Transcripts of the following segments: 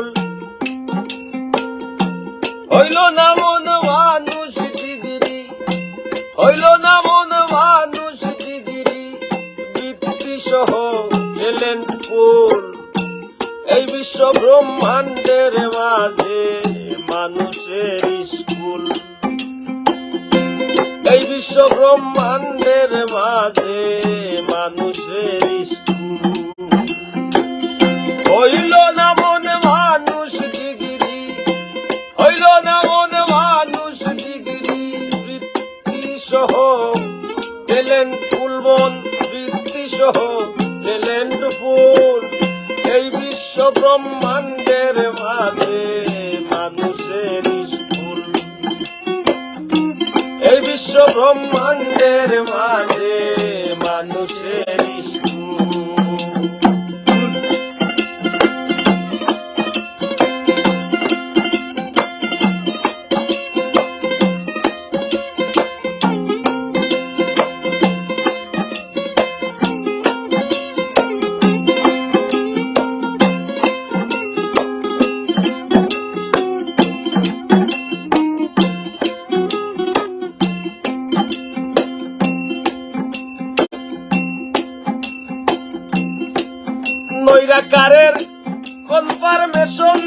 School. হইল না মন মানুষ ডিগ্রি, হইল না মন মানুষ ডিগ্রি, বৃত্তি সহ ট্যালেন্ট ফুল। এই বিশ্ব ব্রহ্মাণ্ডের মাঝে মানুষের স্কুল, এই বিশ্ব ব্রহ্মাণ্ডের মাঝে মানুষের স্কুল। হইল না মন মানুষ ডিগ্রি, হইল না মন মানুষ ডিগ্রি, বৃত্তি সহ ট্যালেন্ট ফুল মন, বৃত্তি সহ ট্যালেন্ট ফুল। এই বিশ্ব ব্রহ্মাণ্ডের মাঝে মানুষের স্কুল, এই বিশ্ব ব্রহ্মাণ্ডের মাঝে মানুষের স্কুল। নৈরাকারের কনফার্মেশন,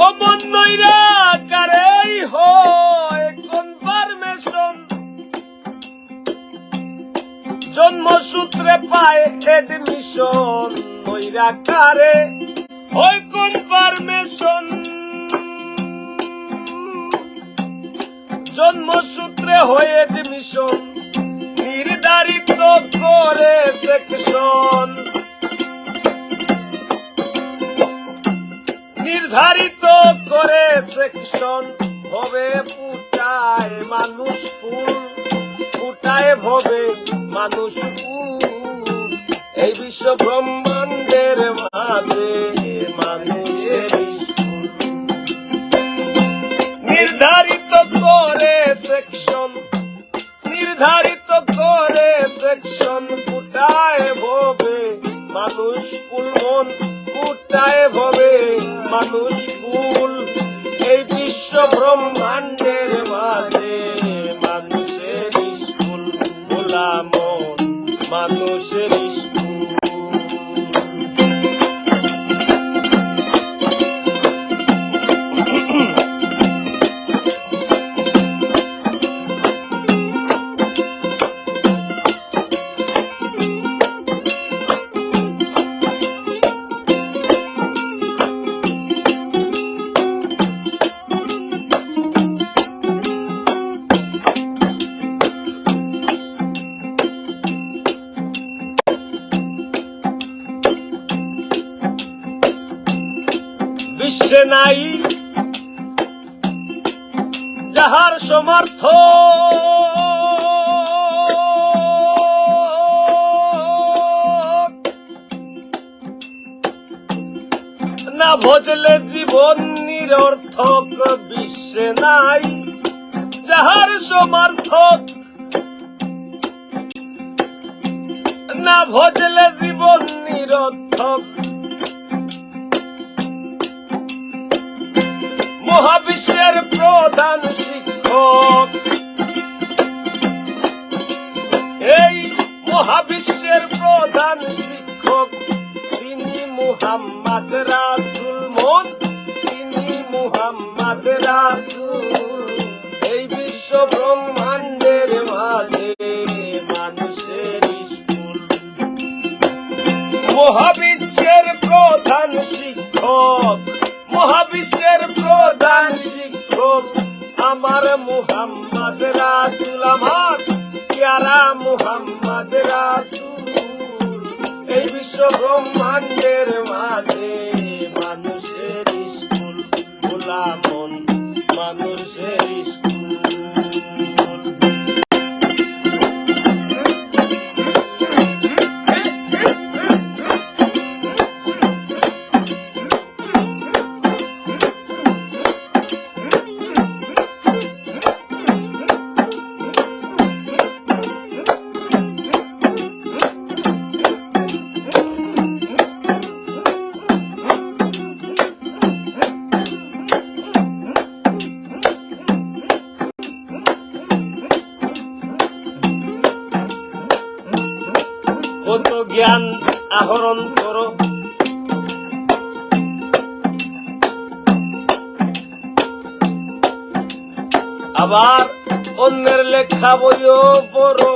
অমন নৈরাকারেই হয় কনফার্মেশন। জন্মসূত্রে পায় এডমিশন, নৈরাকারে হয় কনফার্মেশন। জন্মসূত্রে হয়ে এডমিশন, নির্ধারিত করে সেকশন, নির্ধারিত করে সেকশন। হবে ফুটায় মানুষ ফুল, ফুটায় ভবে মানুষ ফুল। এই বিশ্ব ব্রহ্মাণ্ডের মাঝে মানুষের স্কুল, নির্ধারিত করে সেকশন, নির্ধারিত করে সেকশন। ফুটায় ভবে মানুষ ফুল মন, ফুটায় ভবে মানুষ ফুল। এই বিশ্ব ব্রহ্মাণ্ডের মাঝে মানুষের স্কুল, ভোলা মন মানুষের স্কুল। বিশ্বে নাই যাহার সমর্থ, না ভজলে জীবন নিরর্থক। বিশ্বে নাই যাহার সমর্থক, না ভজলে জীবন নিরর্থক। মহাবিশ্বের প্রধান শিক্ষক, এই মহাবিশ্বের প্রধান শিক্ষক, তিনি মুহাম্মদ রাসূল মন, তিনি মুহাম্মদ রাসূল। এই বিশ্ব ব্রহ্মাণ্ডের মাঝে মানুষের স্কুল, মহাবিশ্বের প্রধান শিক্ষক, মহাবিশ্বের প্রধান শিক্ষক আমার মুহাম্মদ রাসূল, আমার প্যারা মুহাম্মদ রাসূল। এই বিশ্ব ব্রহ্মাণ্ডের মাঝে মানুষের স্কুল, ভোলা মন মানুষের স্কুল। কত জ্ঞান আহরণ করো, আবার অন্যের লেখা বইও পড়ো।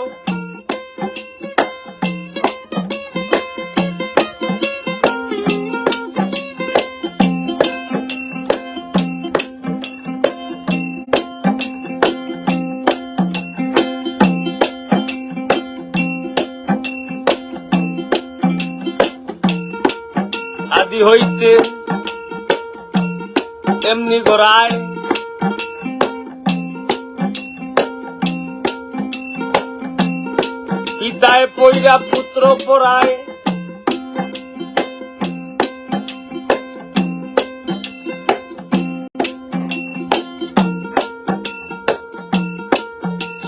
আদি হইতে এমনি গড়ায়, পিতায় পইরা পুত্র পড়ায়,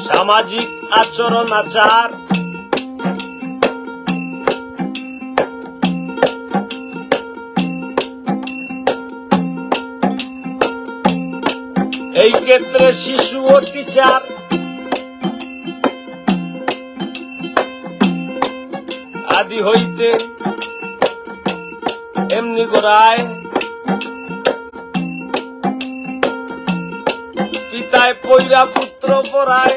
সামাজিক আচরণ আচার এই ক্ষেত্রে শিশু ও টিচার, আদি হইতে এমনি গড়ায়, পিতায় পইরা পুত্র পড়ায়,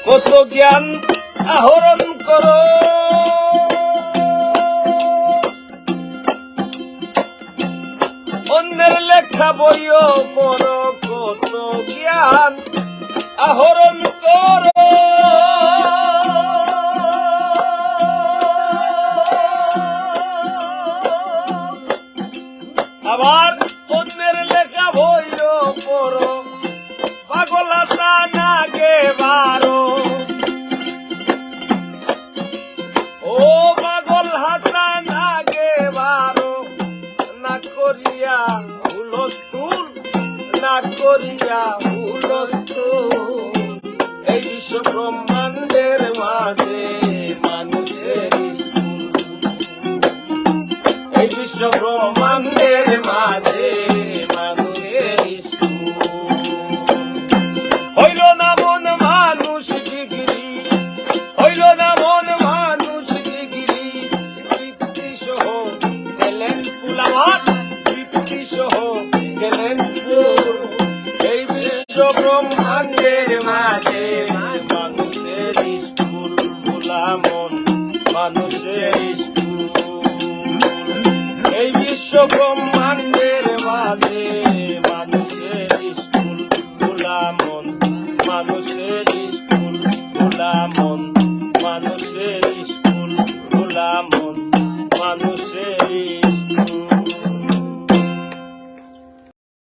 কত জ্ঞান আহরণ করো, অন্যের লেখা বইও পড়ো, কত জ্ঞান আহরণ করো। আবার অন্যের লেখা বইও পড়ো, পাগল হাসান আগে বারো, ও পাগল হাসান আগে বারো, না করিয়া হুলস্থুল, না করিয়া হুলস্থুল। এই বিশ্ব ব্রহ্মাণ্ডের মাঝে মানুষের স্কুল, এই বিশ্ব ব্রহ্মাণ্ডের মাঝে মানুষের স্কুল। হইল না মন মানুষ ডিগ্রি, হইল না মন মানুষ ডিগ্রি, বৃত্তি সহ ট্যালেন্ট ফুল, আমার বৃত্তি সহ ট্যালেন্ট ফুল। এই বিশ্ব ব্রহ্মাণ্ডের মাঝে মানুষের স্কুল, ভোলা মন মানুষের স্কুল। এই বিশ্ব